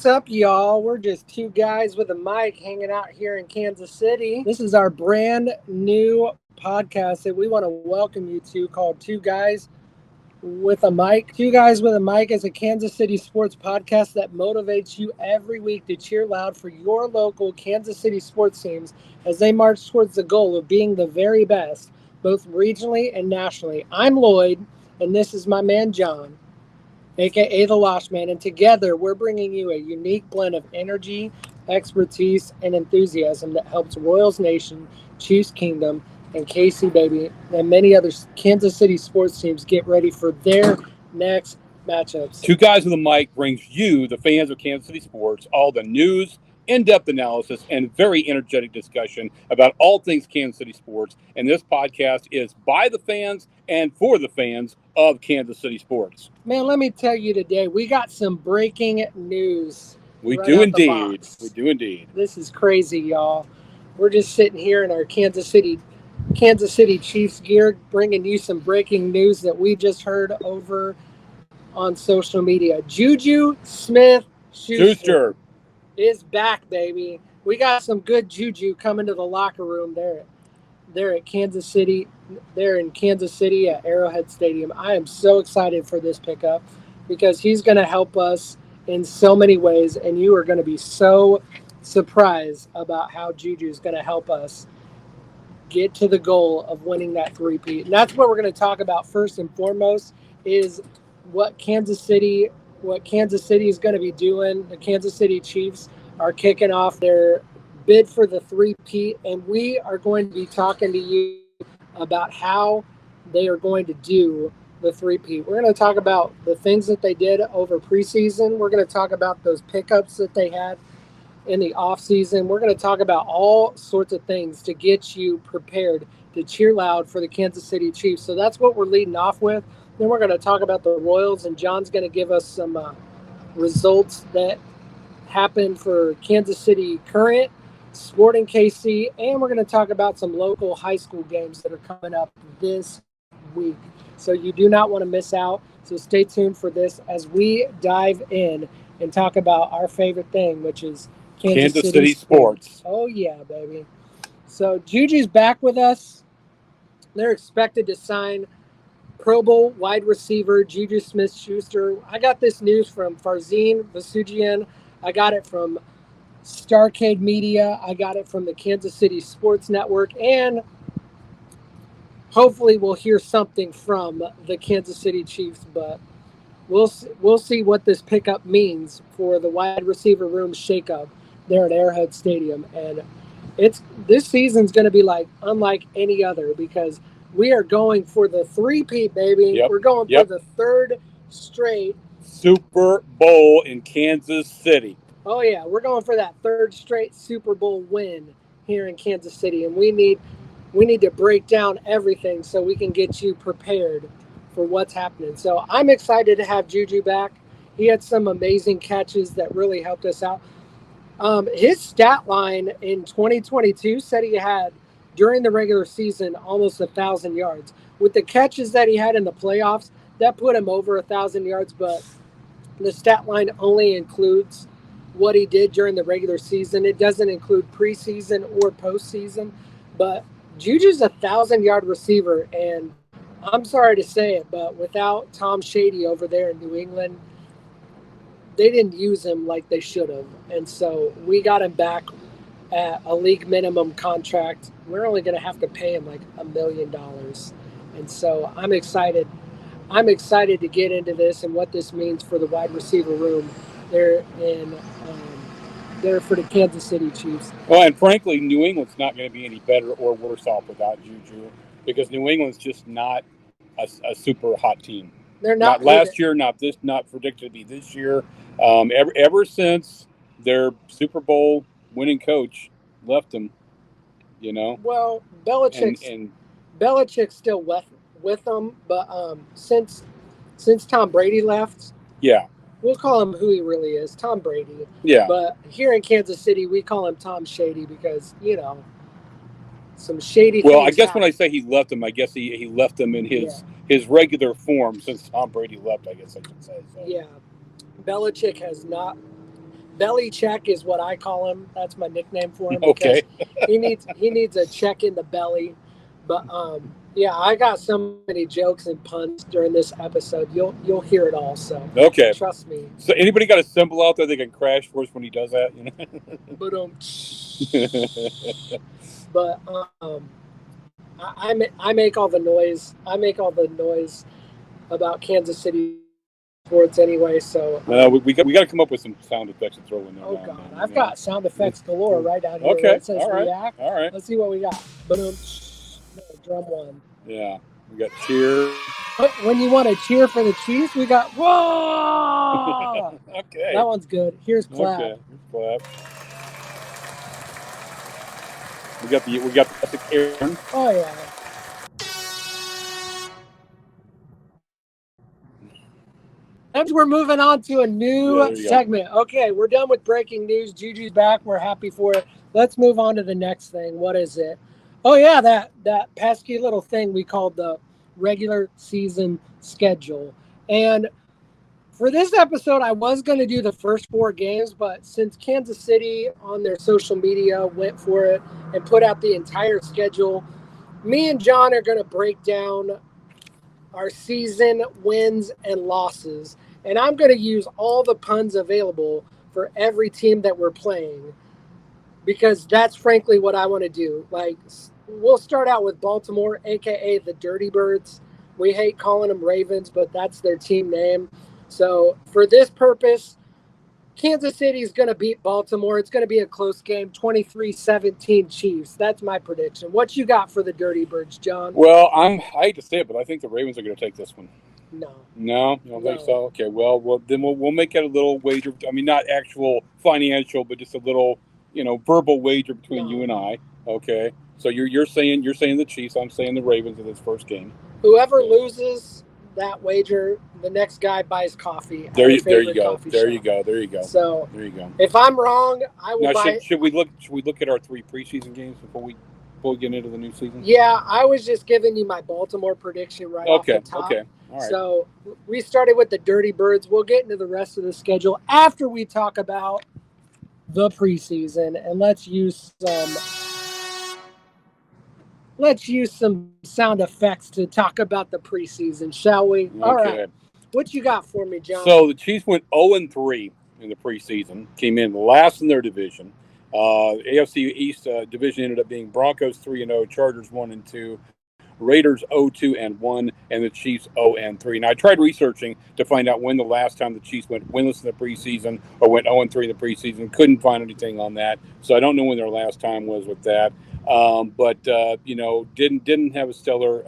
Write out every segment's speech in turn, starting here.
What's up, y'all? We're just two guys with a mic hanging out here in Kansas City. This is our brand new podcast that we want to welcome you to called Two Guys with a Mic. Two Guys with a Mic is a Kansas City sports podcast that motivates you every week to cheer loud for your local Kansas City sports teams as they march towards the goal of being the very best, both regionally and nationally. I'm Lloyd, and this is my man John, aka the Lost Man, and together we're bringing you a unique blend of energy, expertise, and enthusiasm that helps Royals Nation, Chiefs Kingdom, and KC Baby, and many other Kansas City sports teams get ready for their next matchups. Two Guys with a Mic brings you, the fans of Kansas City sports, all the news, in-depth analysis, and very energetic discussion about all things Kansas City sports. And this podcast is by the fans and for the fans of Kansas City sports. Man, let me tell you today, we got some breaking news. We right do out the indeed. box. We do indeed. This is crazy, y'all. We're just sitting here in our Kansas City Chiefs gear, bringing you some breaking news that we just heard over on social media. Juju Smith-Schuster is back, baby. We got some good juju coming to the locker room there at Kansas City. They're in Kansas City at Arrowhead Stadium. I am so excited for this pickup because he's going to help us in so many ways, and you are going to be so surprised about how Juju is going to help us get to the goal of winning that three-peat. And that's what we're going to talk about first and foremost is what Kansas City is going to be doing. The Kansas City Chiefs are kicking off their bid for the three-peat, and we are going to be talking to you about how they are going to do the three-peat. We're going to talk about the things that they did over preseason. We're going to talk about those pickups that they had in the offseason. We're going to talk about all sorts of things to get you prepared to cheer loud for the Kansas City Chiefs. So that's what we're leading off with. Then we're going to talk about the Royals, and John's going to give us some results that happened for Kansas City Current, Sporting KC, and we're going to talk about some local high school games that are coming up this week. So you do not want to miss out. So stay tuned for this as we dive in and talk about our favorite thing, which is Kansas City sports. Oh, yeah, baby. So Juju's back with us. They're expected to sign Pro Bowl wide receiver Juju Smith-Schuster. I got this news from Farzin Vasugian. I got it from Starcade Media. I got it from the Kansas City Sports Network. And hopefully we'll hear something from the Kansas City Chiefs. But we'll see what this pickup means for the wide receiver room shakeup there at Arrowhead Stadium. And this season's going to be unlike any other because we are going for the three-peat, baby. Yep. We're going for the third straight Super Bowl in Kansas City. Oh, yeah. We're going for that third straight Super Bowl win here in Kansas City. And we need to break down everything so we can get you prepared for what's happening. So I'm excited to have Juju back. He had some amazing catches that really helped us out. His stat line in 2022 said he had, during the regular season, almost 1,000 yards. With the catches that he had in the playoffs, that put him over 1,000 yards, but the stat line only includes what he did during the regular season. It doesn't include preseason or postseason, but Juju's a 1,000-yard receiver, and I'm sorry to say it, but without Tom Shady over there in New England, they didn't use him like they should have, and so we got him back at a league minimum contract. We're only going to have to pay him like $1 million, and so I'm excited to get into this and what this means for the wide receiver room there for the Kansas City Chiefs. Well, and frankly, New England's not going to be any better or worse off without Juju because New England's just not a super hot team. They're not last year, not predicted to be this year. Ever since their Super Bowl winning coach left them, Well, Belichick's still with them, but since Tom Brady left, yeah, we'll call him who he really is, Tom Brady. Yeah. But here in Kansas City, we call him Tom Shady because some shady. Well, I guess when I say he left them, I guess he left them in his regular form since Tom Brady left. I guess I should say. So. Yeah, Belichick has not Belly check is what I call him. That's my nickname for him because Okay. he needs a check in the belly. But yeah, I got so many jokes and puns during this episode. You'll hear it all. So Okay. trust me. So anybody got a symbol out there they can crash for us when he does that? You But know? but I make all the noise. I make all the noise about Kansas City sports anyway. So we got to come up with some sound effects to throw in there. oh god, I've got sound effects galore right down here. Okay. It says All right. react. All right. Let's see what we got. Boom. Drum one. Yeah. We got cheer. When you want to cheer for the Chiefs, we got whoa. Okay. That one's good. Here's clap. Okay. Here's clap. We got the Aaron. Oh yeah. And we're moving on to a new segment. Okay, we're done with breaking news. Juju's back. We're happy for it. Let's move on to the next thing. What is it? Oh yeah, that pesky little thing we called the regular season schedule. And for this episode, I was going to do the first 4 games, but since Kansas City on their social media went for it and put out the entire schedule, me and John are going to break down our season wins and losses. And I'm going to use all the puns available for every team that we're playing because that's frankly what I want to do. Like, we'll start out with Baltimore, a.k.a. the Dirty Birds. We hate calling them Ravens, but that's their team name. So for this purpose, Kansas City is going to beat Baltimore. It's going to be a close game, 23-17 Chiefs. That's my prediction. What you got for the Dirty Birds, John? Well, I hate to say it, but I think the Ravens are going to take this one. No, you don't think so? Okay, well, then we'll make it a little wager. I mean, not actual financial, but just a little, verbal wager between you and I. Okay, so you're saying the Chiefs. I'm saying the Ravens in this first game. Whoever loses that wager, the next guy buys coffee. There you go. There you go. So there you go. If I'm wrong, I will buy. Should we look at our 3 preseason games before we get into the new season? Yeah, I was just giving you my Baltimore prediction right off the top. Okay. All right. So we started with the Dirty Birds. We'll get into the rest of the schedule after we talk about the preseason, and let's use some sound effects to talk about the preseason, shall we? Okay. All right. What you got for me, John? So the Chiefs went 0-3 in the preseason, came in last in their division. AFC East division ended up being Broncos 3-0, Chargers 1-2, Raiders 0-2-1, and the Chiefs 0-3. Now I tried researching to find out when the last time the Chiefs went winless in the preseason or went 0-3 in the preseason. Couldn't find anything on that, so I don't know when their last time was with that. But didn't have a stellar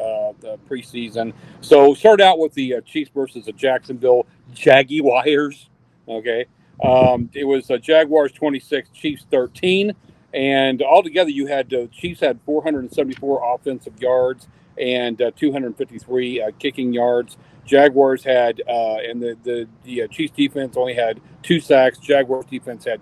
preseason. So started out with the Chiefs versus the Jacksonville Jaguars. Okay, it was Jaguars 26, Chiefs 13. And altogether, you had Chiefs had 474 offensive yards and 253 kicking yards. Jaguars had, and the Chiefs defense only had 2 sacks. Jaguars defense had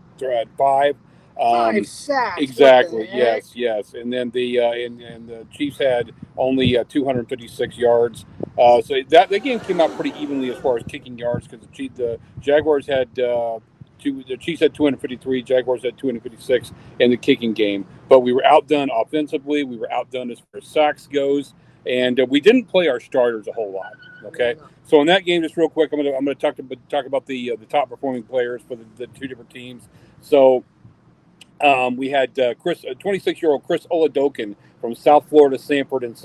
5. 5 sacks. Exactly. Yes. And then the and the Chiefs had only 256 yards. So that game came out pretty evenly as far as kicking yards because the Jaguars had. The Chiefs had 253, Jaguars had 256 in the kicking game. But we were outdone offensively. We were outdone as far as sacks goes, and we didn't play our starters a whole lot. Okay, so in that game, just real quick, I'm gonna talk about the top performing players for the 2 different teams. So we had 26-year-old Chris Oladokun from South Florida Sanford and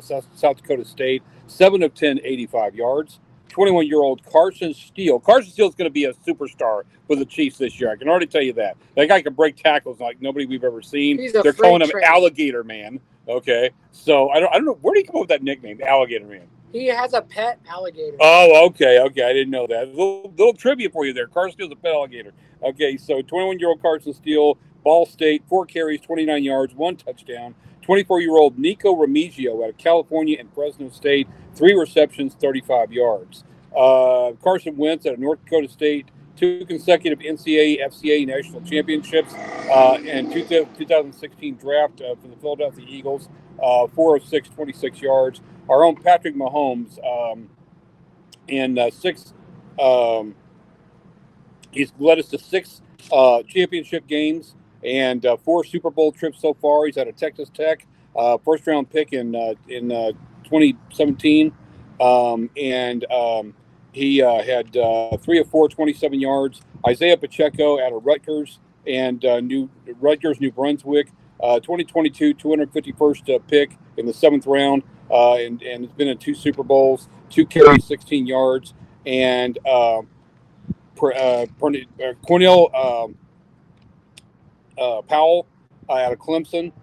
South Dakota State, 7 of 10, 85 yards. 21-year-old Carson Steele. Carson Steele is going to be a superstar for the Chiefs this year. I can already tell you that. That guy can break tackles like nobody we've ever seen. They're calling him Alligator Man. Okay, so I don't know, where did he come up with that nickname, Alligator Man? He has a pet alligator. Oh, okay. I didn't know that. Little trivia for you there. Carson Steele's a pet alligator. Okay, so 21-year-old Carson Steele, Ball State, 4 carries, 29 yards, 1 touchdown. 24-year-old Nico Remigio out of California and Fresno State, 3 receptions, 35 yards. Carson Wentz out of North Dakota State, 2 consecutive NCAA, FCA national championships, and 2016 draft for the Philadelphia Eagles, 4 of 6, 26 yards. Our own Patrick Mahomes in 6. He's led us to 6 championship games and 4 Super Bowl trips so far. He's at a Texas Tech, first round pick in 2017, he had 3 of 4, 27 yards. Isaiah Pacheco out of Rutgers and New Brunswick, 2022 251st pick in the 7th round, and has been in 2 Super Bowls, 2 carries, 16 yards, and Cornell Powell out of Clemson.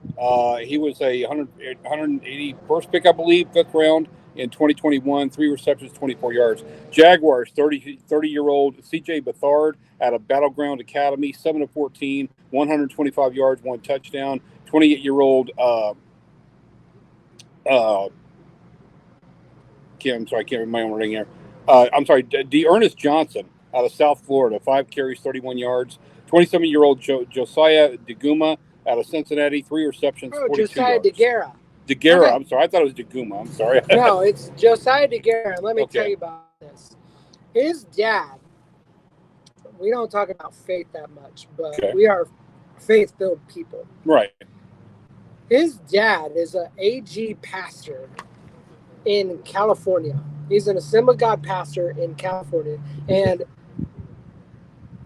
He was a 181st pick, I believe, 5th round in 2021, 3 receptions, 24 yards. Jaguars, 30-year-old CJ Beathard out of Battleground Academy, 7 of 14, 125 yards, 1 touchdown. 28-year-old I can't remember my own wording here. Ernest Johnson out of South Florida, 5 carries, 31 yards. 27-year-old Josiah DeGuma out of Cincinnati, 3 receptions, 42 Josiah yards. DeGuara. Okay. I'm sorry. I thought it was DeGuma. I'm sorry. No, it's Josiah DeGuara. Let me tell you about this. His dad, we don't talk about faith that much, but we are faith-filled people. Right. His dad is an AG pastor in California. He's an Assembly of God pastor in California. And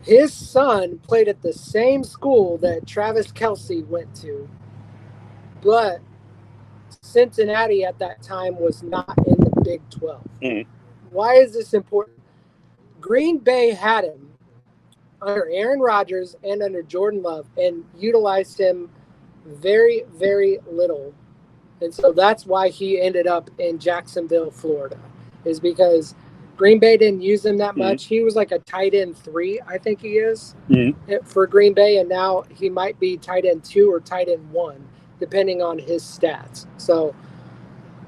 his son played at the same school that Travis Kelce went to, but Cincinnati at that time was not in the Big 12. Mm-hmm. Why is this important? Green Bay had him under Aaron Rodgers and under Jordan Love and utilized him very, very little. And so that's why he ended up in Jacksonville, Florida, is because Green Bay didn't use him that much. He was like a tight end 3, I think he is, for Green Bay. And now he might be tight end 2 or tight end 1, depending on his stats. So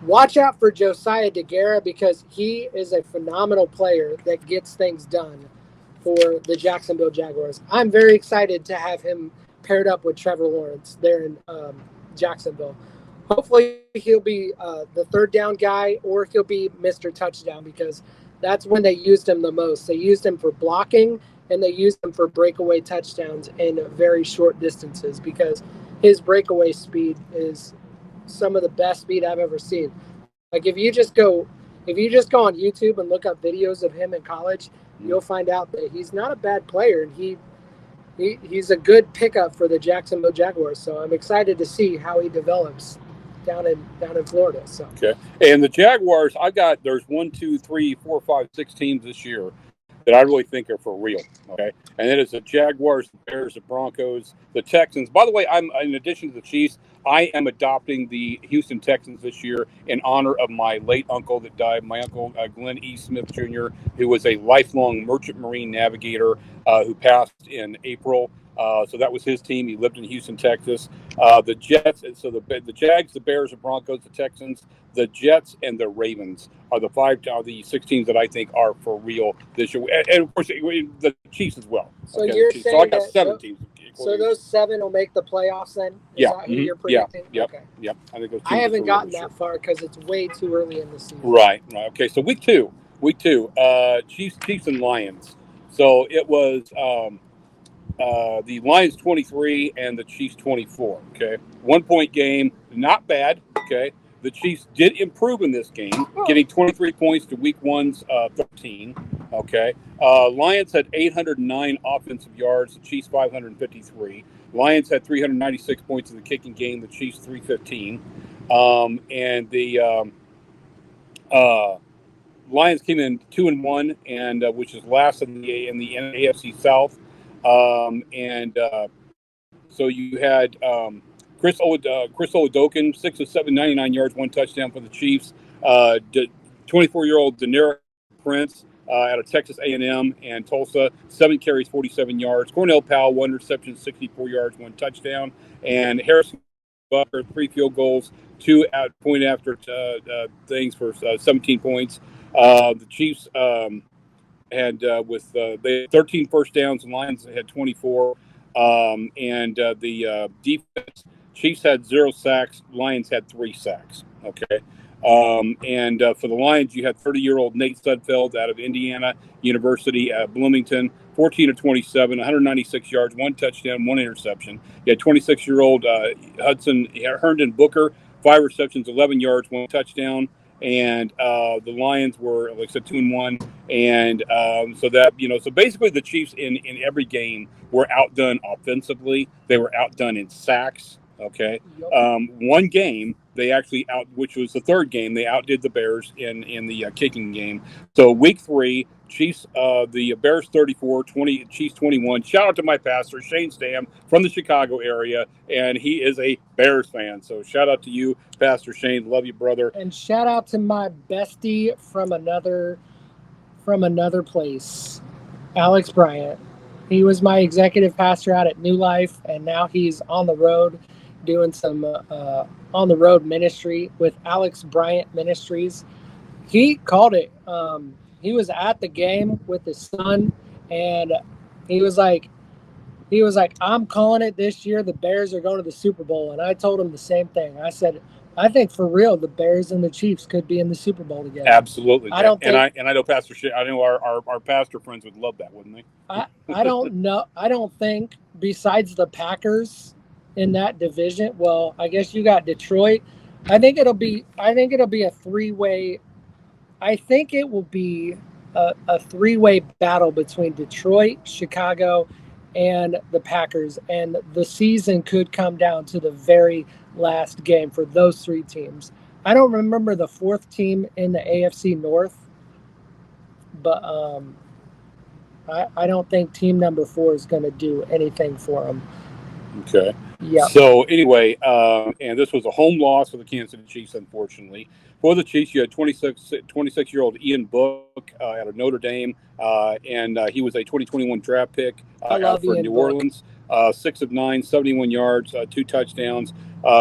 watch out for Josiah DeGuara because he is a phenomenal player that gets things done for the Jacksonville Jaguars. I'm very excited to have him paired up with Trevor Lawrence there in Jacksonville. Hopefully he'll be the 3rd down guy, or he'll be Mr. Touchdown, because that's when they used him the most. They used him for blocking, and they used him for breakaway touchdowns in very short distances, because his breakaway speed is some of the best speed I've ever seen. Like if you just go on YouTube and look up videos of him in college, you'll find out that he's not a bad player, and he's a good pickup for the Jacksonville Jaguars. So I'm excited to see how he develops down in Florida. So and the Jaguars, there's 1, 2, 3, 4, 5, 6 teams this year that I really think are for real. Okay, and it is the Jaguars, the Bears, the Broncos, the Texans. By the way, I'm in addition to the Chiefs, I am adopting the Houston Texans this year in honor of my late uncle that died. My uncle Glenn E. Smith Jr., who was a lifelong merchant marine navigator who passed in April. So that was his team. He lived in Houston, Texas. The Jets, so the Jags, the Bears, the Broncos, the Texans, the Jets, and the Ravens are the 6 teams that I think are for real this year, and of course the Chiefs as well. So you're saying so I got 7 teams. So those 7 will make the playoffs then? Is that who you're predicting? Yep. I think those teams I haven't gotten that far because it's way too early in the season. Right. Okay. So week two, Chiefs and Lions. So it was the Lions 23 and the Chiefs 24. Okay, 1-point game, not bad. Okay, the Chiefs did improve in this game, getting 23 points to week one's 13. Okay, Lions had 809 offensive yards, the Chiefs 553. Lions had 396 points in the kicking game, the Chiefs 315. And the Lions came in 2-1, and which is last in the AFC South. So you had Chris Oladokun, 6 of 7, 99 yards, 1 touchdown for the Chiefs. 24-year-old Deneric Prince out of Texas A&M and Tulsa, 7 carries, 47 yards. Cornell Powell, 1 reception, 64 yards, 1 touchdown. And Harrison Butker, 3 field goals, 2 point after things for 17 points. The Chiefs had they had 13 first downs, and Lions had 24. The defense, Chiefs had 0 sacks, Lions had 3 sacks. Okay, And for the Lions, you had 30-year-old Nate Sudfeld out of Indiana University at Bloomington, 14 of 27, 196 yards, 1 touchdown, 1 interception. You had 26-year-old Hudson Herndon Booker, 5 receptions, 11 yards, 1 touchdown. And the Lions were, like I said, 2-1. And so that, so basically the Chiefs in every game were outdone offensively. They were outdone in sacks. Okay. One game they actually which was the third game, they outdid the Bears in the kicking game. So week 3, Chiefs, the Bears 34-20, Chiefs 21. Shout out to my pastor, Shane Stam, from the Chicago area, and he is a Bears fan. So shout out to you, Pastor Shane. Love you, brother. And shout out to my bestie from another place, Alex Bryant. He was my executive pastor out at New Life, and now he's on the road doing some on the road ministry with Alex Bryant Ministries. He called it. He was at the game with his son, and he was like, I'm calling it this year. The Bears are going to the Super Bowl. And I told him the same thing. I said, I think for real, the Bears and the Chiefs could be in the Super Bowl together. Absolutely. I know Pastor Shea, I know our pastor friends would love that, wouldn't they? I don't know. I don't think besides the Packers in that division. Well, I guess you got Detroit. I think it'll be a three-way. I think it will be a three-way battle between Detroit, Chicago, and the Packers, and the season could come down to the very last game for those 3 teams. I don't remember the 4th team in the AFC North, but I don't think team number 4 is going to do anything for them. Okay. Yeah. So anyway, and this was a home loss for the Kansas City Chiefs, unfortunately. For the Chiefs, you had 26-year-old Ian Book out of Notre Dame, and he was a 2021 draft pick out for New Orleans. 6 of 9, 71 yards, 2 touchdowns.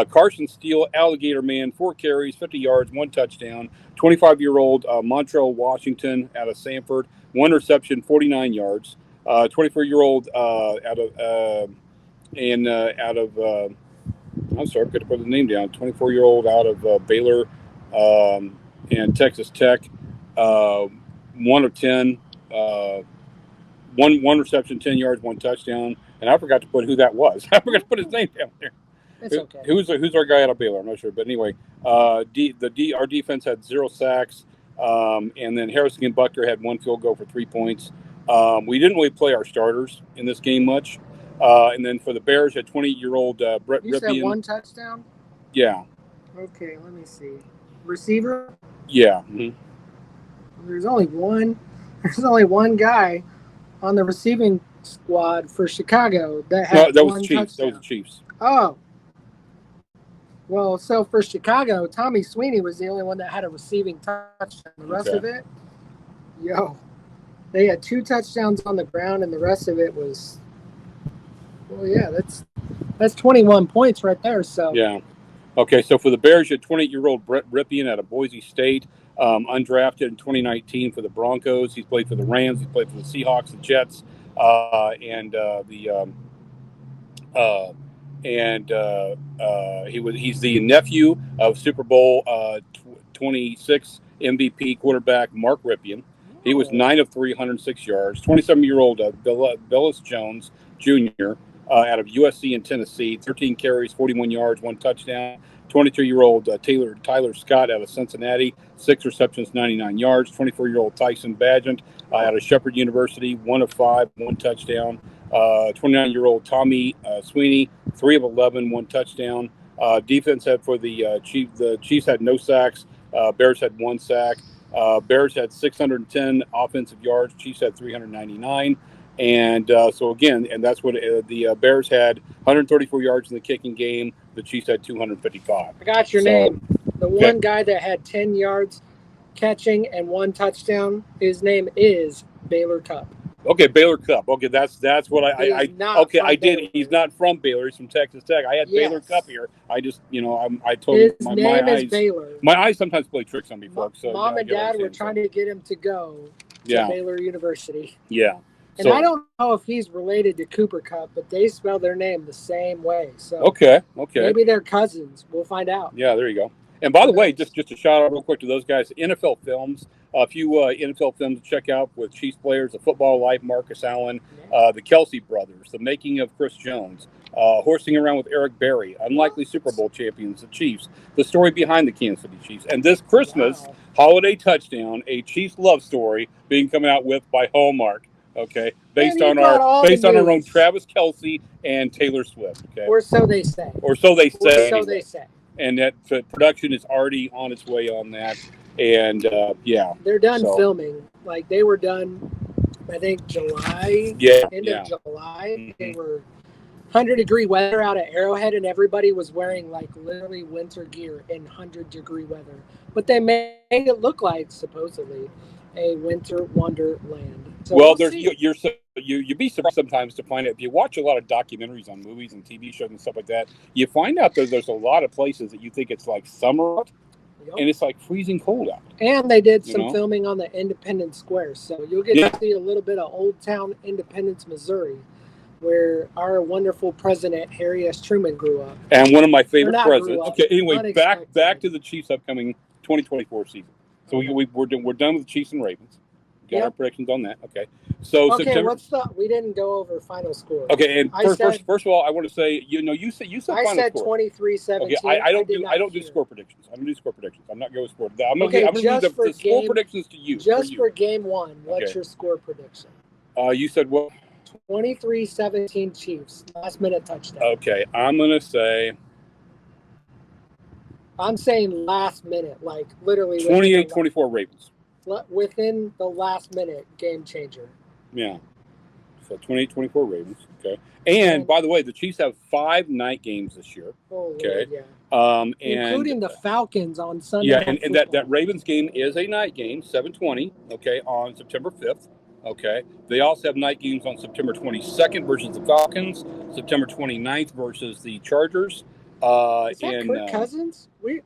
Carson Steele, Alligator Man, 4 carries, 50 yards, 1 touchdown. 25-year-old Montrell Washington out of Sanford, 1 reception, 49 yards. 24-year-old I'm sorry, I forgot to put the name down. 24-year-old out of Baylor and Texas Tech, 1 of 10, one reception, 10 yards, 1 touchdown. And I forgot to put who that was. I forgot to put his name down there. It's okay. Who's our guy out of Baylor? I'm not sure, but anyway, our defense had 0 sacks, and then Harrison Butker had 1 field goal for 3 points. We didn't really play our starters in this game much. And then for the Bears, had 20-year-old Brett Ripien. You said 1 touchdown? Yeah. Okay, let me see. Receiver? Yeah. Mm-hmm. There's only one guy on the receiving squad for Chicago that had that was 1 the Chiefs. touchdown. That was the Chiefs. Oh. Well, so for Chicago, Tommy Sweeney was the only one that had a receiving touchdown. The rest of it, they had 2 touchdowns on the ground, and the rest of it was, well, yeah, that's 21 points right there. So yeah. Okay, so for the Bears, you had 28-year-old Brett Ripien out of Boise State, undrafted in 2019 for the Broncos. He's played for the Rams. He's played for the Seahawks, the Jets, he's the nephew of Super Bowl 26 MVP quarterback Mark Ripien. He was 9 of 3, 106 yards. 27-year-old Bellis Jones Jr. Out of USC in Tennessee, 13 carries, 41 yards, 1 touchdown. 22-year-old Tyler Scott out of Cincinnati, 6 receptions, 99 yards. 24-year-old Tyson Bagent out of Shepherd University, 1 of 5, 1 touchdown. 29-year-old Tommy Sweeney, 3 of 11, 1 touchdown. Defense had for the Chiefs had no sacks. Bears had 1 sack. Bears had 610 offensive yards. Chiefs had 399. And so again, and that's what the Bears had 134 yards in the kicking game. The Chiefs had 255. I got your name. The one guy that had 10 yards catching and 1 touchdown, his name is Baylor Cupp. Okay, Baylor Cupp. Okay, that's what I did. Baylor. He's not from Baylor. He's from Texas Tech. I had Baylor Cupp here. I just, I told his my name is eyes. Baylor. My eyes sometimes play tricks on me, folks. So Mom and Dad were trying to get him to go to Baylor University. Yeah. And I don't know if he's related to Cooper Cup, but they spell their name the same way. So okay. maybe they're cousins. We'll find out. Yeah, there you go. And by the way, just a shout out real quick to those guys, NFL Films. A few NFL films to check out with Chiefs players: The Football Life, Marcus Allen, the Kelsey Brothers, The Making of Chris Jones, Horsing Around with Eric Berry, Unlikely Super Bowl Champions, the Chiefs, The Story Behind the Kansas City Chiefs, and this Christmas holiday touchdown, a Chiefs love story being coming out with by Hallmark. Okay, based on our own Travis Kelce and Taylor Swift. Okay, or so they say. Or so they say. Or so they say. And that production is already on its way on that. And they're done filming. Like they were done, I think July. End of July. Mm-hmm. They were 100-degree weather out at Arrowhead, and everybody was wearing like literally winter gear in 100-degree weather. But they made it look like supposedly a winter wonderland. So well, you'd be surprised sometimes to find out if you watch a lot of documentaries on movies and TV shows and stuff like that. You find out that there's a lot of places that you think it's like summer out, and it's like freezing cold out. And they did some filming on the Independence Square, so you'll get to see a little bit of Old Town Independence, Missouri, where our wonderful president Harry S. Truman grew up. And one of my favorite presidents. Okay, anyway, back to the Chiefs' upcoming 2024 season. So we're done with the Chiefs and Ravens. Got our predictions on that. Okay. So September. We didn't go over final score. Okay, and first of all, I want to say, you said final score. I said 23-17. Okay, I don't do score predictions. I don't do score predictions. I'm not going with score. I'm going to leave the score predictions to you. For game one, what's your score prediction? You said what? 23-17 Chiefs. Last minute touchdown. Okay, I'm saying last minute, like literally 28-24 Ravens. Within the last minute, game changer. Yeah. So 28-24 Ravens. Okay. And by the way, the Chiefs have 5 night games this year. Oh, okay. Lord, yeah. Including the Falcons on Sunday. Yeah, and that Ravens game is a night game, 7:20. Okay, on September 5th. Okay. They also have night games on September 22nd versus the Falcons, September 29th versus the Chargers. Is that Kirk Cousins? Kirk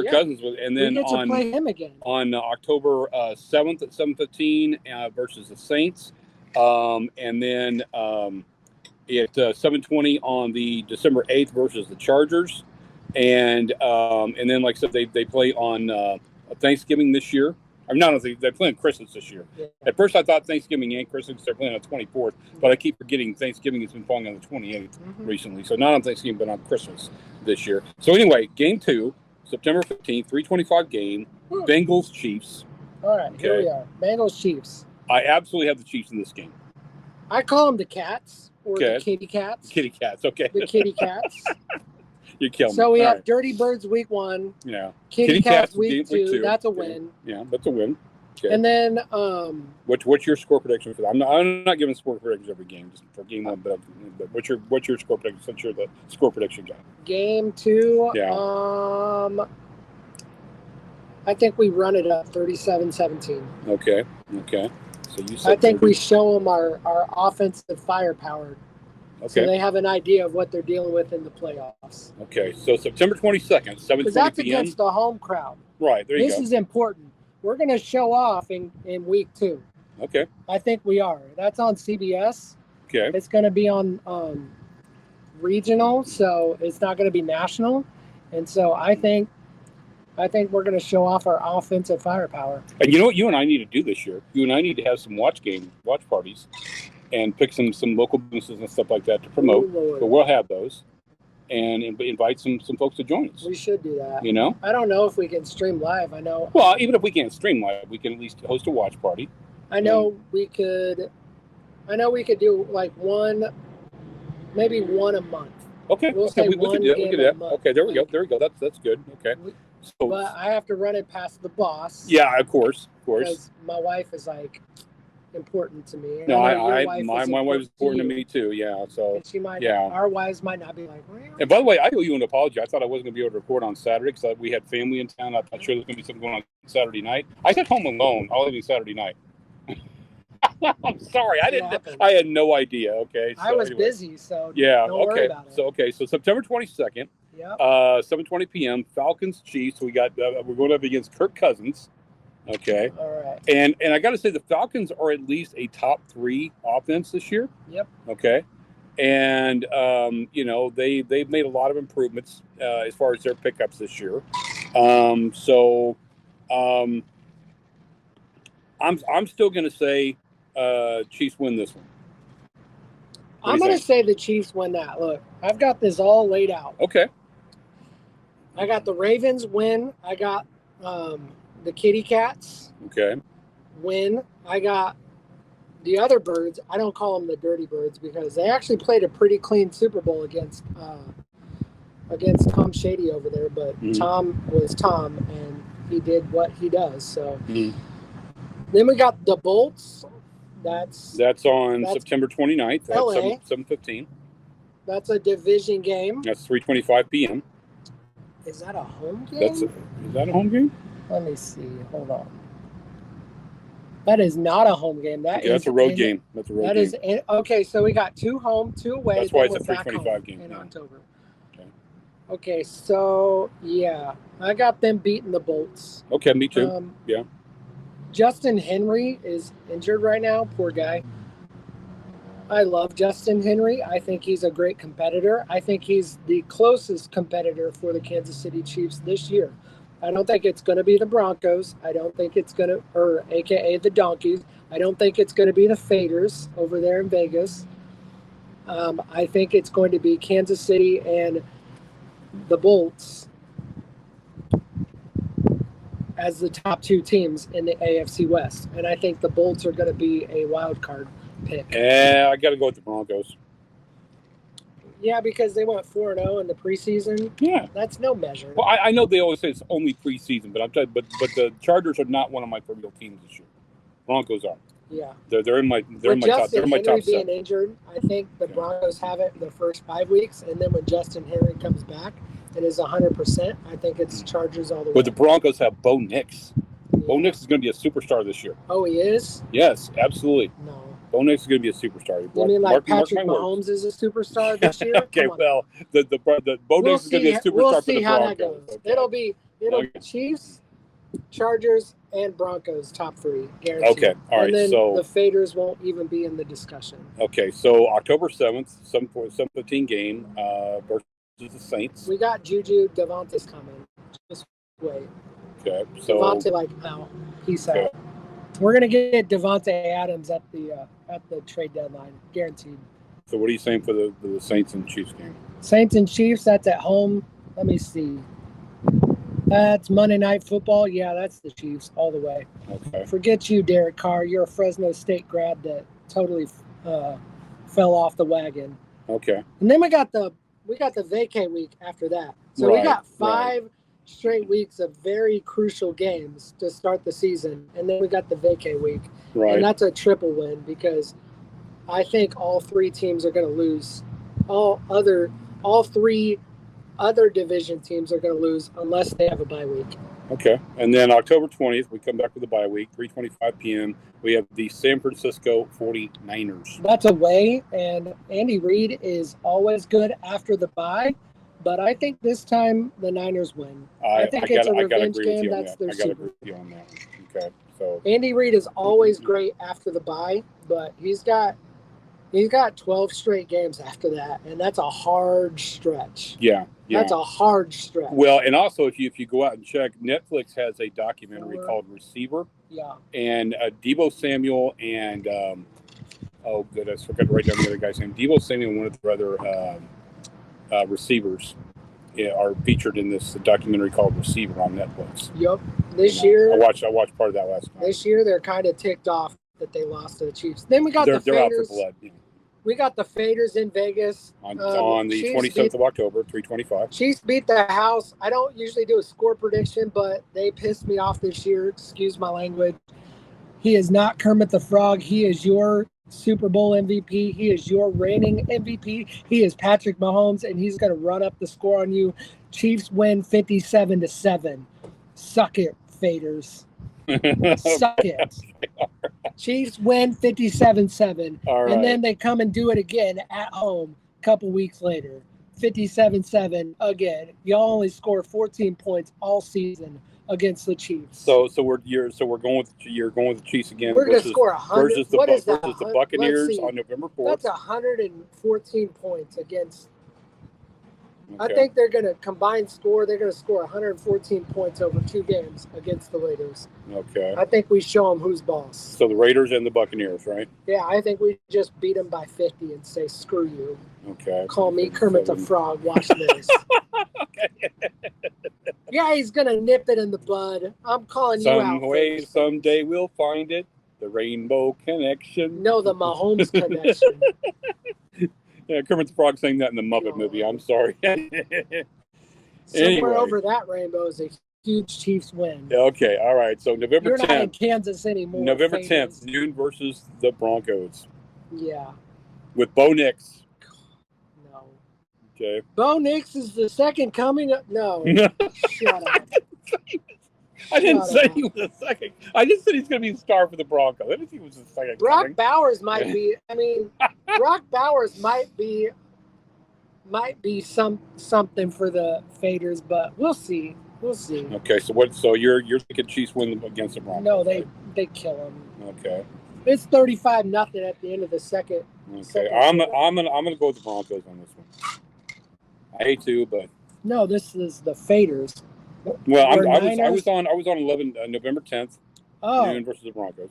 Cousins was, and then we get to play him again on October 7th at 7:15 versus the Saints, and then at 7:20 on the December 8th versus the Chargers, and then like I said, they play on Thanksgiving this year. I'm not. They play on Christmas this year. Yeah. At first, I thought Thanksgiving and Christmas they're playing on the 24th, but I keep forgetting Thanksgiving has been falling on the 28th recently. So not on Thanksgiving, but on Christmas this year. So anyway, game 2, September 15th, 3:25 game, Bengals Chiefs. All right, here we are, Bengals Chiefs. I absolutely have the Chiefs in this game. I call them the Cats or the Kitty Cats. Kitty Cats, okay. The Kitty Cats. You kill me. So we have Dirty Birds week 1. Yeah. Kitty Cats week 2. That's a win. Yeah, that's a win. Okay. And then what's your score prediction for that? I'm not giving score predictions every game, just for game 1, but what's your score prediction since you're the score prediction guy? Game 2. Yeah. I think we run it up 37-17. Okay. So you said I think we show them our offensive firepower. Okay. So they have an idea of what they're dealing with in the playoffs. Okay, so September 22nd, 7:20 p.m. That's against the home crowd. Right, there you go. This is important. We're going to show off in week 2. Okay. I think we are. That's on CBS. Okay. It's going to be on regional, so it's not going to be national. And so I think we're going to show off our offensive firepower. And you know what you and I need to do this year? You and I need to have some watch parties. And pick some local businesses and stuff like that to promote. But we'll have those, and invite some folks to join us. We should do that. You know, I don't know if we can stream live. I know. Well, even if we can't stream live, we can at least host a watch party. I know we could. I know we could do like maybe one a month. Okay. We can do that. Okay. There we go. That's good. Okay. But I have to run it past the boss. Yeah, of course. Because my wife is like important to me. No, my wife is important to me too. Yeah, so and she might. Yeah, our wives might not be like. Really? And by the way, I owe you an apology. I thought I wasn't going to be able to record on Saturday because we had family in town. I'm not sure there's going to be something going on Saturday night. I got home alone all evening Saturday night. I'm sorry, I had no idea. Okay, so I was busy, so don't worry about it. So September 22nd. Yeah. 7:20 p.m. Falcons Chiefs. We got we're going up against Kirk Cousins. Okay. All right. And I got to say the Falcons are at least a top 3 offense this year. Yep. Okay. And they've made a lot of improvements as far as their pickups this year. I'm still going to say Chiefs win this one. I'm going to say the Chiefs win that. Look, I've got this all laid out. Okay. I got the Ravens win. I got the Kitty Cats win. I got the other birds. I don't call them the Dirty Birds because they actually played a pretty clean Super Bowl against Tom Shady over there. But Tom was Tom, and he did what he does. So then we got the Bolts. That's on September 29th at 7:15. That's a division game. That's 3:25 p.m. Is that a home game? Is that a home game? Let me see. Hold on. That is not a home game. That's a road game. That's a road game. Okay, so we got 2 home, 2 away. That's why it's a 3:25 game in October. Okay, so yeah, I got them beating the Bolts. Okay, me too. Yeah. Justin Henry is injured right now. Poor guy. I love Justin Henry. I think he's a great competitor. I think he's the closest competitor for the Kansas City Chiefs this year. I don't think it's going to be the Broncos. I don't think it's going to, or AKA the Donkeys. I don't think it's going to be the Faders over there in Vegas. I think it's going to be Kansas City and the Bolts as the top 2 teams in the AFC West. And I think the Bolts are going to be a wild card pick. Yeah, I got to go with the Broncos. Yeah, because they went 4-0 in the preseason. Yeah. That's no measure. Well, I know they always say it's only preseason, but I'm telling you, but the Chargers are not one of my real teams this year. Broncos are. Yeah. They're in my top 7. Henry being injured, I think the Broncos have it in the first 5 weeks, and then when Justin Henry comes back and is 100%, I think it's Chargers all the way. But the Broncos have Bo Nix. Yeah. Bo Nix is going to be a superstar this year. Oh, he is? Yes, absolutely. No. Bo Nix is going to be a superstar. You mean like Patrick Mahomes is a superstar this year? Okay, well, the Bo Nix is going to be a superstar we'll for the Broncos. We'll see how that goes. Okay. It'll be Chiefs, Chargers, and Broncos top 3, guaranteed. Okay, all right. And then so the Faders won't even be in the discussion. Okay, so October 7th, 7:15 game versus the Saints. We got Juju Devontae's coming. Just wait. Okay, so Devontae out. Peace out. We're gonna get Devontae Adams at the trade deadline, guaranteed. So what are you saying for the Saints and Chiefs game? Saints and Chiefs. That's at home. Let me see. That's Monday Night Football. Yeah, that's the Chiefs all the way. Okay. Forget you, Derek Carr. You're a Fresno State grad that totally fell off the wagon. Okay. And then we got the vacay week after that. So we got 5 straight weeks of very crucial games to start the season, and then we got the vacay week. Right. And that's a triple win because I think all 3 teams are going to lose. All 3 other division teams are going to lose unless they have a bye week. Okay. And then October 20th, we come back with a bye week, 3:25 p.m. We have the San Francisco 49ers. That's away, and Andy Reid is always good after the bye, but I think this time the Niners win. I think it's a revenge game. That's their Super. I got to agree with you on that. Okay. So Andy Reid is always great after the bye, but he's got 12 straight games after that, and that's a hard stretch. Yeah. That's a hard stretch. Well, and also if you go out and check, Netflix has a documentary called Receiver. Yeah. And Deebo Samuel and I forgot to write down the other guy's name. Deebo Samuel and one of the other receivers are featured in this documentary called Receiver on Netflix. Yep. This year, I watched part of that last night. This year, they're kind of ticked off that they lost to the Chiefs. Then we got the Faders. They're out for blood. Yeah. We got the Faders in Vegas on the 27th of October, 3:25. Chiefs beat the house. I don't usually do a score prediction, but they pissed me off this year. Excuse my language. He is not Kermit the Frog. He is your Super Bowl MVP. He is your reigning MVP. He is Patrick Mahomes, and he's going to run up the score on you. Chiefs win 57-7. Suck it, Faders. Suck it. Chiefs win 57-7. Right. And then they come and do it again at home a couple weeks later. 57-7 again. Y'all only scored 14 points all season. against the Chiefs. So we're going with the Chiefs again. We're going to score 100. Versus the What is that? versus the Buccaneers Let's see. on November 4th. That's 114 points against. Okay. I think they're going to combine score. They're going to score 114 points over 2 games against the Raiders. Okay. I think we show them who's boss. So the Raiders and the Buccaneers, right? Yeah, I think we just beat them by 50 and say, screw you. Okay. Call me Kermit the Frog. Watch this. Okay. Yeah, he's going to nip it in the bud. I'm calling you out. Some way, someday we'll find it. The Rainbow Connection. No, the Mahomes connection. Yeah, Kermit the Frog sang that in the Muppet movie. I'm sorry. Somewhere over that rainbow is a huge Chiefs win. Okay, all right. So November You're 10th. not in Kansas anymore. November famous. 10th, noon versus the Broncos. Yeah. With Bo Nix. No. Okay. Bo Nix is the second coming up. No. Shut up. I didn't say up. he was a second. I just said he's going to be the star for the Broncos. I didn't think he was the second. Brock coming. Bowers might be. I mean, Brock Bowers might be something for the Faders, but we'll see. We'll see. Okay, so what? So you're thinking Chiefs win against the Broncos? No, right? they kill him. Okay. It's 35-0 at the end of the second. Okay, I'm gonna go with the Broncos on this one. I hate to, but no, this is the Faders. well, I Niners. was on 11 November 10th, noon versus the Broncos.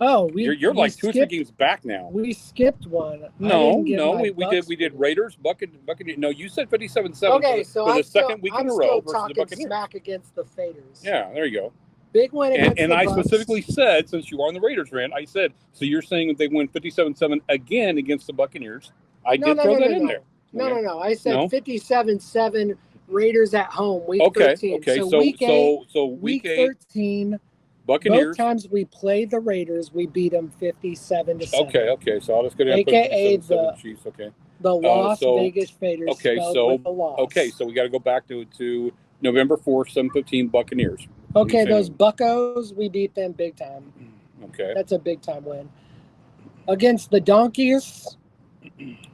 You're like 2 or 3 games back now. We skipped one. No, we did Raiders, Buccaneers. No, you said 57-7 okay, for the second week in a row versus the Buccaneers. Smack against the Faders. Yeah, there you go. Big win against and the I Bucs. specifically said, since you are on the Raiders rant, I said, so you're saying that they win 57-7 again against the Buccaneers. I did throw that in there. No. I said 57-7 Raiders at home, week 13. Okay, so week 13. Buccaneers. Both times we played the Raiders, we beat them 57-7. Okay. So I'll just go down. AKA the Chiefs. Okay. The Las Vegas Faders. Okay, so okay, so we got to go back to November 4th, 7:15 Buccaneers. Okay, those Buccos, we beat them big time. Okay. That's a big time win. Against the Donkeys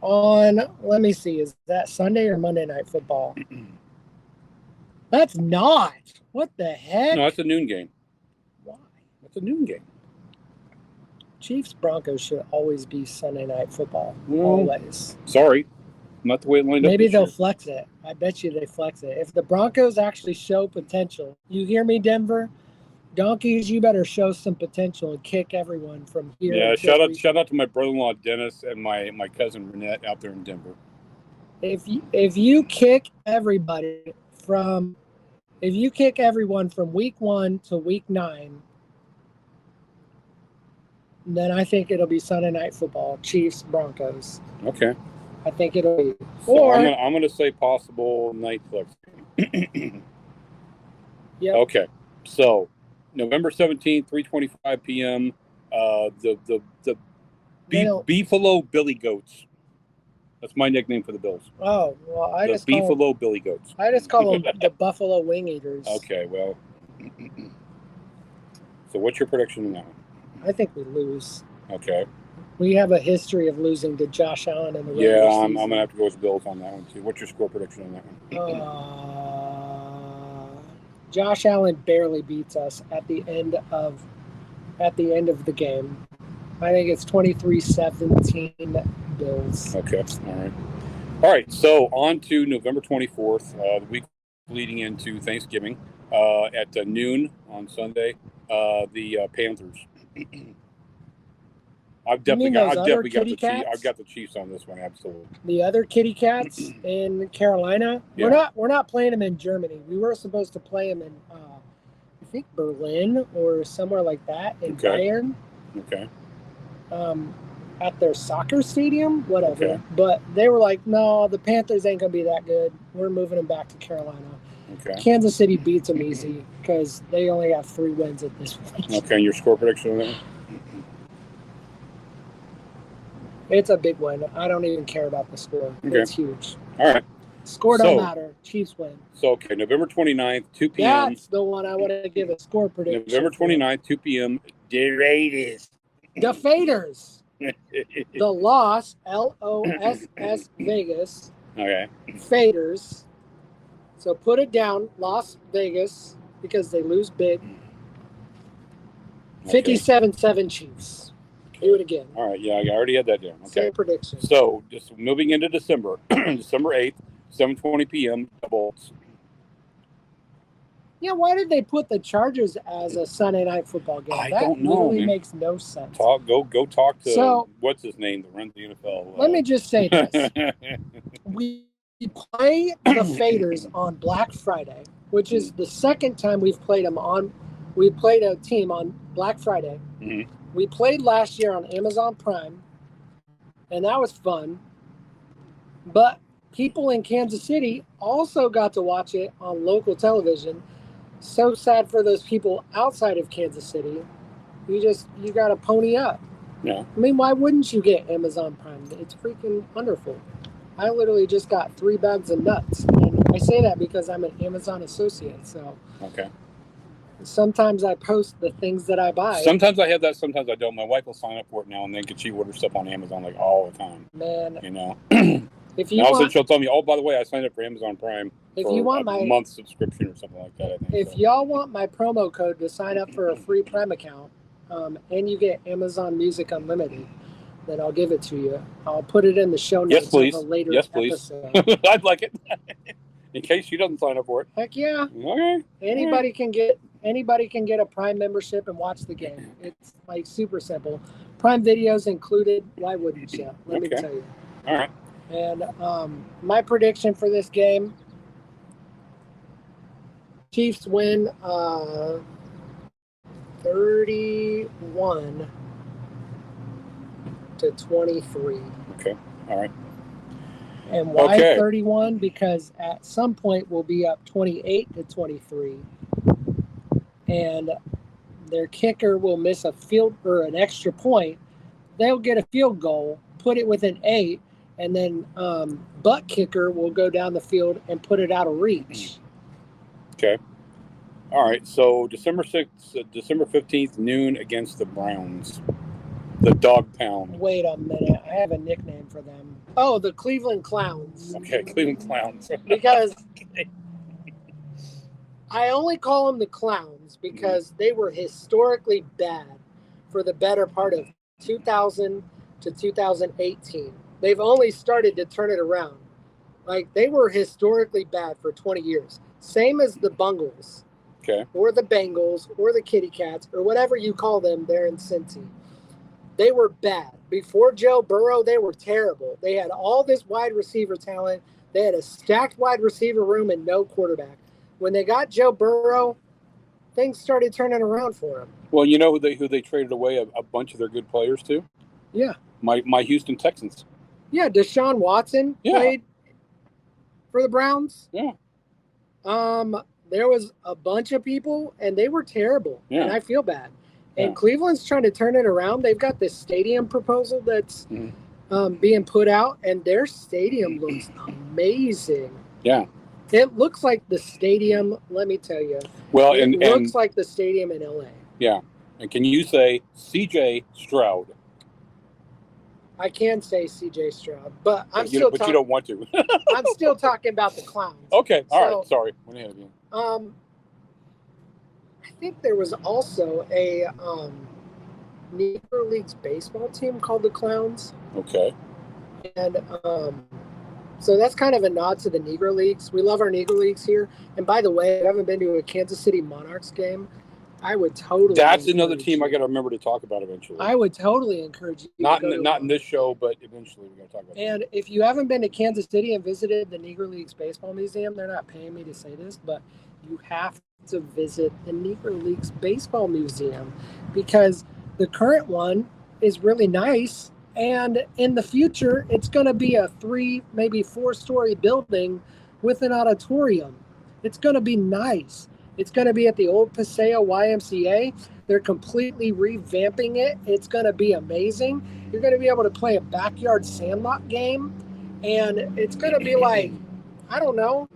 on, let me see, is that Sunday or Monday Night Football? That's not. What the heck? No, it's a noon game. Why? It's a noon game. Chiefs Broncos should always be Sunday Night Football. Well, always. Sorry. Not the way it lined up. Maybe they'll flex it. I bet you they flex it. If the Broncos actually show potential, you hear me, Denver? Donkeys, you better show some potential and kick everyone from here. Yeah, shout out to my brother-in-law Dennis and my cousin Renette out there in Denver. If you kick everyone from week 1 to week 9, then I think it'll be Sunday Night Football, Chiefs Broncos. Okay. I think it'll be. So or I'm gonna say possible night flex. Yep. Okay. So November 17th, 3:25 p.m. The Beefalo Billy Goats. That's my nickname for the Bills. Oh well, I just Beefalo Billy Goats. I just call them the Buffalo Wing Eaters. Okay, well. So what's your prediction on that one? I think we lose. Okay. We have a history of losing to Josh Allen in the regular regular season. season. I'm gonna have to go with Bills on that one too. What's your score prediction on that one? Josh Allen barely beats us at the end of the game. I think it's 23-17 Bills. Okay. All right. So on to November 24th, the week leading into Thanksgiving, at noon on Sunday, the Panthers. I've definitely got the Chiefs on this one. Absolutely. The other Kitty Cats in Carolina. Yeah. We're not playing them in Germany. We were supposed to play them in I think Berlin or somewhere like that in Bayern. Okay. At their soccer stadium, whatever. Okay. But they were like, no, the Panthers ain't gonna be that good. We're moving them back to Carolina. Okay. Kansas City beats them easy because they only have 3 wins at this point. Okay. And your score prediction on that one? It's a big win. I don't even care about the score. Okay. It's huge. All right. Score don't matter. Chiefs win. So, okay, November 29th, 2 p.m. That's the one I want to give a score prediction. November 29th, 2 p.m. The Raiders. The Faders. The Loss, LOSS Vegas. Okay. Faders. So put it down, Las Vegas, because they lose big. Okay. 57-7 Chiefs. Do it again. All right. Yeah, I already had that down. Okay. Same prediction. So just moving into December, December 8th, 7:20 p.m. Bolts. Yeah, why did they put the Chargers as a Sunday night football game? I that don't know, literally man. makes no sense. Go talk to So- what's his name that runs the NFL. Let me just say this. We play the Faders on Black Friday, which is the second time we've played them on. We played a team on Black Friday. Mhm. We played last year on Amazon Prime, and that was fun. But people in Kansas City also got to watch it on local television. So sad for those people outside of Kansas City. You got to pony up. Yeah. I mean, why wouldn't you get Amazon Prime? It's freaking wonderful. I literally just got 3 bags of nuts. And I say that because I'm an Amazon associate. So Okay. sometimes I post the things that I buy. Sometimes I have that. Sometimes I don't. My wife will sign up for it now and then because she orders stuff on Amazon like all the time. Man, You know. if And you also want, she'll tell me, "Oh, by the way, I signed up for Amazon Prime if for you want a my month subscription or something like that." I think. if so. y'all want my promo code to sign up for a free Prime account, and you get Amazon Music Unlimited, then I'll give it to you. I'll put it in the show notes Yes, please. of a later Yes, please. episode. I'd like it. In case she doesn't sign up for it. Heck yeah. Okay. Anybody can get a Prime membership and watch the game. It's like super simple. Prime videos included. Why wouldn't you? Let me Okay. tell you. All right. And my prediction for this game: Chiefs win 31-23. Okay. All right. And why Okay. 31? Because at some point we'll be up 28-23, and their kicker will miss a field or an extra point. They'll get a field goal, put it within 8, and then butt kicker will go down the field and put it out of reach. Okay. All right. So December 6th, December 15th, noon against the Browns. The Dog Pound. Wait a minute, I have a nickname for them. Oh, the Cleveland Clowns. Okay, Cleveland Clowns. Because I only call them the Clowns because they were historically bad for the better part of 2000 to 2018. They've only started to turn it around. Like, they were historically bad for 20 years. Same as the Bungles Okay. or the Bengals or the Kitty Cats or whatever you call them there in Cincy. They were bad. Before Joe Burrow, they were terrible. They had all this wide receiver talent. They had a stacked wide receiver room and no quarterback. When they got Joe Burrow, things started turning around for them. Well, you know who they traded away a bunch of their good players to? Yeah. My Houston Texans. Yeah, Deshaun Watson Yeah. played for the Browns. Yeah. There was a bunch of people, and they were terrible. Yeah. And I feel bad. And Yeah. Cleveland's trying to turn it around. They've got this stadium proposal that's Mhm. being put out, and their stadium looks amazing. Yeah. It looks like the stadium, let me tell you. Well, It and looks like the stadium in LA. yeah. And can you say CJ Stroud? I can say CJ Stroud, but I'm But still you talking. don't want to. I'm still talking about the Clowns. Okay. All So- right. Sorry. Went ahead of you. I think there was also a Negro Leagues baseball team called the Clowns, Okay. and so that's kind of a nod to the Negro Leagues. We love our Negro Leagues here. And by the way, if you haven't been to a Kansas City Monarchs game, I would totally. That's another encourage team I you- got to remember to talk about eventually. I would totally encourage you. not to go to not in one. this show, but eventually we're going to talk about. And if you haven't been to Kansas City and visited the Negro Leagues Baseball Museum, they're not paying me to say this, but you have to visit the Negro Leagues Baseball Museum because the current one is really nice. And in the future, it's going to be a 3, maybe 4-story building with an auditorium. It's going to be nice. It's going to be at the old Paseo YMCA. They're completely revamping it. It's going to be amazing. You're going to be able to play a backyard sandlot game. And it's going to be like, I don't know,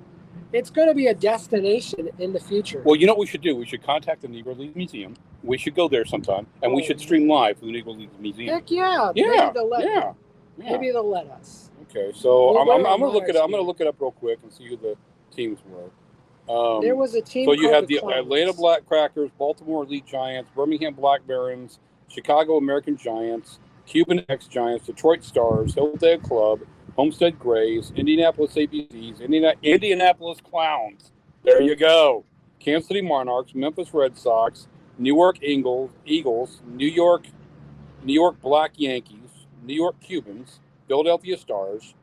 it's going to be a destination in the future. Well, you know what we should do? We should contact the Negro League Museum. We should go there sometime, and we should stream live from the Negro League Museum. Heck yeah. Yeah. Maybe they'll let Yeah. Maybe they'll let us. Okay, so We'll I'm wear gonna our look it. I'm Monarchs gonna look it up real quick and see who the teams were. There was a team. So you called had the Clowns. Atlanta Black Crackers, Baltimore Elite Giants, Birmingham Black Barons, Chicago American Giants, Cuban X Giants, Detroit Stars, Hillsdale Club, Homestead Grays, Indianapolis ABCs, Indianapolis Clowns. There you go. Kansas City Monarchs, Memphis Red Sox, Newark Eagles, New York Black Yankees, New York Cubans, Philadelphia Stars,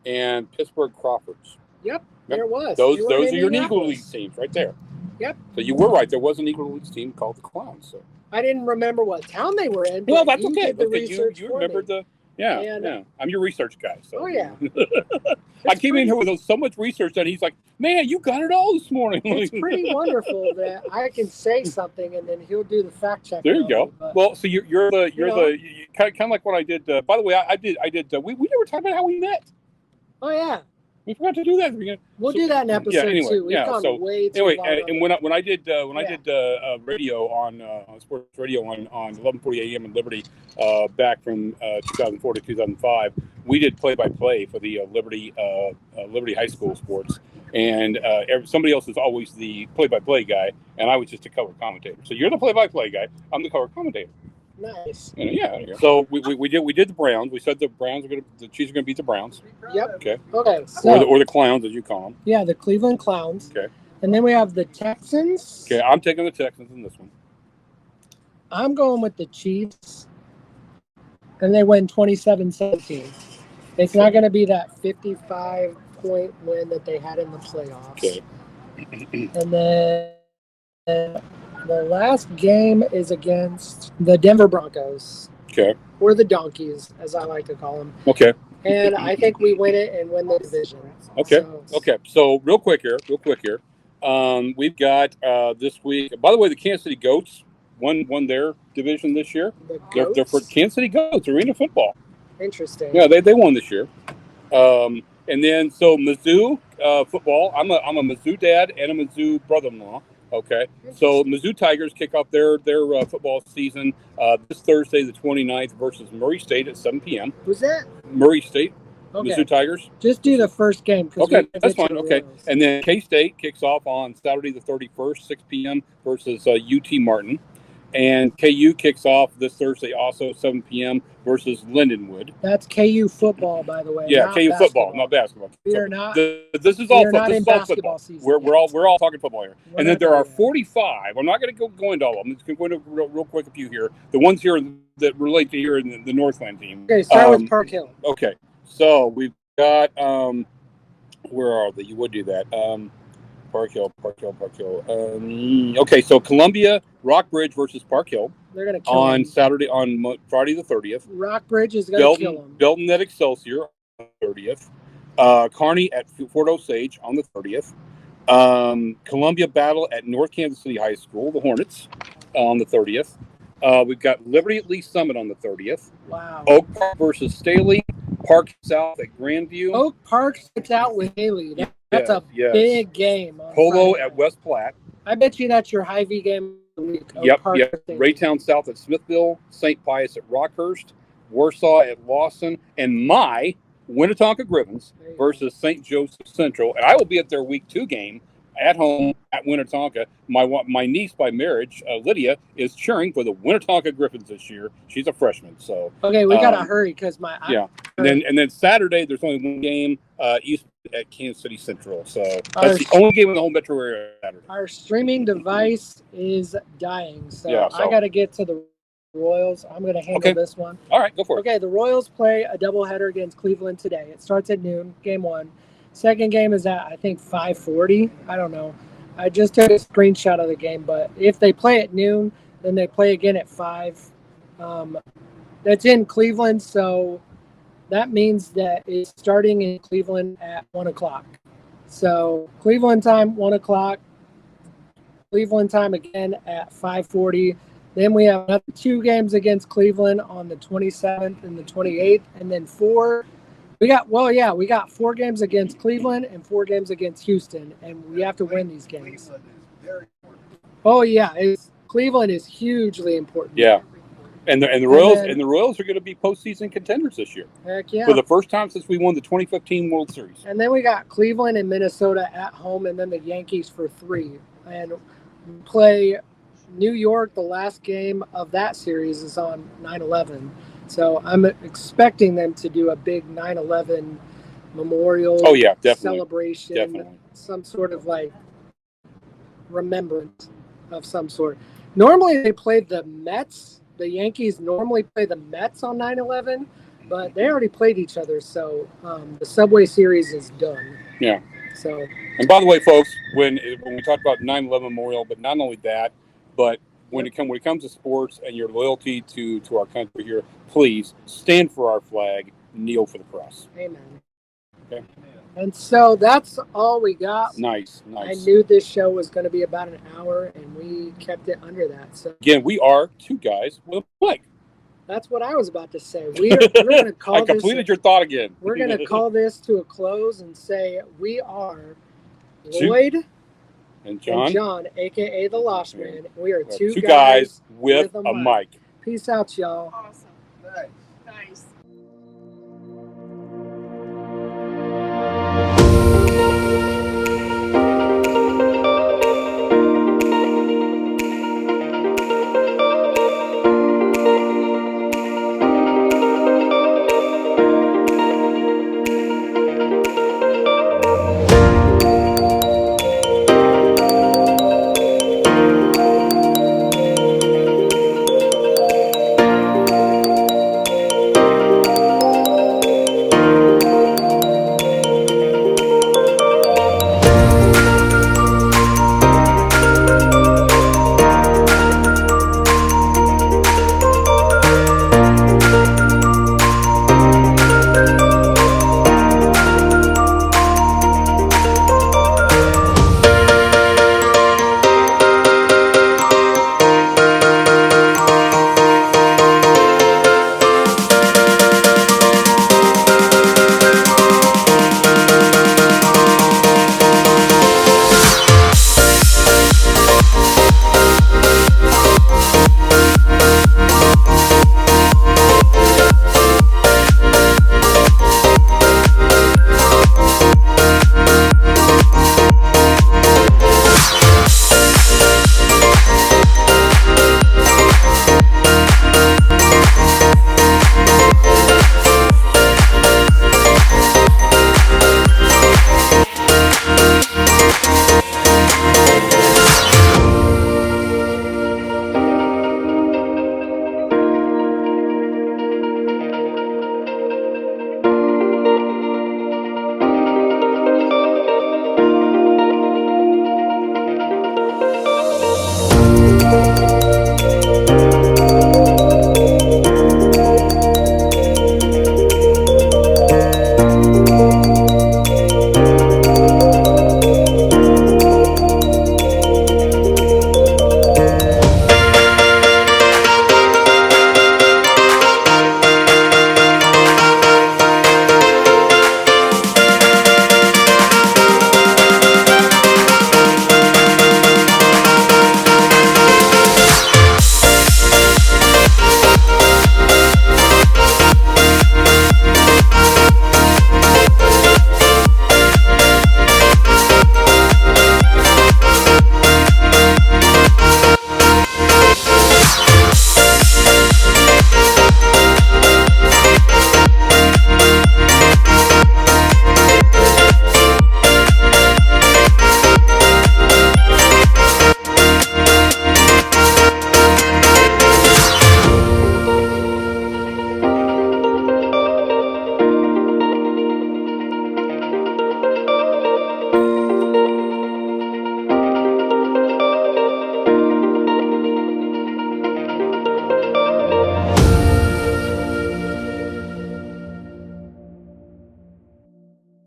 and Pittsburgh Crawfords. Yep, there was. Those are your Negro League teams right there. Yep. So you were right. There was a Negro League team called the Clowns. So. I didn't remember what town they were in. Well, that's okay. Did the research you remembered the. Yeah. I'm your research guy. So. Oh, yeah. I came in here with so much research that he's like, man, you got it all this morning. It's pretty wonderful that I can say something and then he'll do the fact check. There you go. Well, so you're kind of like what I did. By the way, I did. We never talked about how we met. Oh yeah. We forgot to do that. We'll do that in episode 2. We've gone way too long. And when I did radio on sports radio on 11:40 a.m. in Liberty back from 2004 to 2005, we did play-by-play for the Liberty High School sports, and somebody else is always the play-by-play guy, and I was just a color commentator. So you're the play-by-play guy. I'm the color commentator. Nice. Yeah. So we did the Browns. We said the Chiefs are gonna beat the Browns. Yep. Okay. So, or the Clowns, as you call them. Yeah, the Cleveland Clowns. Okay. And then we have the Texans. Okay, I'm taking the Texans in this one. I'm going with the Chiefs. And they win 27-17. It's not going to be that 55-point win that they had in the playoffs. Okay. And then the last game is against the Denver Broncos. Okay. Or the Donkeys, as I like to call them. Okay. And I think we win it and win the division. Okay. So real quick here. We've got this week. By the way, the Kansas City Goats won their division this year. They're for Kansas City Goats, Arena Football. Interesting. Yeah, they won this year. And then so Mizzou football. I'm a Mizzou dad and a Mizzou brother-in-law. Okay, so Mizzou Tigers kick off their football season this Thursday, the 29th, versus Murray State at 7 p.m. Who's that? Murray State. Okay. Mizzou Tigers. Just do the first game. Okay, that's fine. Okay, and then K-State kicks off on Saturday the 31st, 6 p.m. versus UT Martin. And KU kicks off this Thursday also, 7 p.m. versus Lindenwood. That's KU football, by the way. Yeah, KU football, not basketball. We are not. This is all football. This is all football. We're all talking football here. And then there are 45. I'm not going to go into all of them. I'm just going to go into real quick a few here. The ones here that relate to here in the Northland team. Okay, start with Park Hill. Okay, so we've got where are they? You would do that. Park Hill. Okay, so Columbia, Rockbridge versus Park Hill. They're going to kill on them. Friday the 30th. Rockbridge is going to kill them. Belton at Excelsior on the 30th. Kearney at Fort Osage on the 30th. Columbia Battle at North Kansas City High School, the Hornets, on the 30th. We've got Liberty at Lee Summit on the 30th. Wow. Oak Park versus Staley. Park South at Grandview. Oak Park sits out with Haley. That's a big game. Polo at West Platte. I bet you that's your Hy-Vee game of the week. Yep. Raytown South at Smithville. St. Pius at Rockhurst. Warsaw at Lawson. And my Winnetonka Griffins versus St. Joseph Central. And I will be at their week 2 game at home at Winnetonka. My niece by marriage, Lydia, is cheering for the Winnetonka Griffins this year. She's a freshman, so okay, we gotta hurry because and then Saturday there's only one game east at Kansas City Central, so that's the only game in the whole metro area Saturday. Our streaming device is dying, so I gotta get to the Royals. I'm gonna handle this one. All right, go for it. Okay, the Royals play a doubleheader against Cleveland today. It starts at noon, game 1. Second game is at, I think, 5:40. I don't know. I just took a screenshot of the game, but if they play at noon, then they play again at 5. That's in Cleveland, so that means that it's starting in Cleveland at 1 o'clock. So Cleveland time, 1 o'clock. Cleveland time again at 5:40. Then we have another 2 games against Cleveland on the 27th and the 28th, and then 4. We got 4 games against Cleveland and 4 games against Houston, and we have to win these games. Oh yeah, Cleveland is hugely important. Yeah. And the Royals are going to be postseason contenders this year Heck yeah. for the first time since we won the 2015 World Series. And then we got Cleveland and Minnesota at home, and then the Yankees for 3. And we play New York. The last game of that series is on 9/11. So I'm expecting them to do a big 9/11 memorial celebration. Definitely. Some sort of like remembrance of some sort. Normally they play the Mets. The Yankees normally play the Mets on 9/11, but they already played each other, so the Subway Series is done. Yeah. So. And by the way, folks, when we talk about 9/11 Memorial, but not only that, but when it comes to sports and your loyalty to our country here, please stand for our flag, kneel for the cross. Amen. Okay. And so that's all we got. Nice. I knew this show was going to be about an hour, and we kept it under that. So again, we are 2 guys with a mic. That's what I was about to say. We're going to call I completed your thought again. We're going to call this to a close and say we are Lloyd and John, a.k.a. the Lost Man. We are 2 guys with a mic. Peace out, y'all. Awesome. Nice.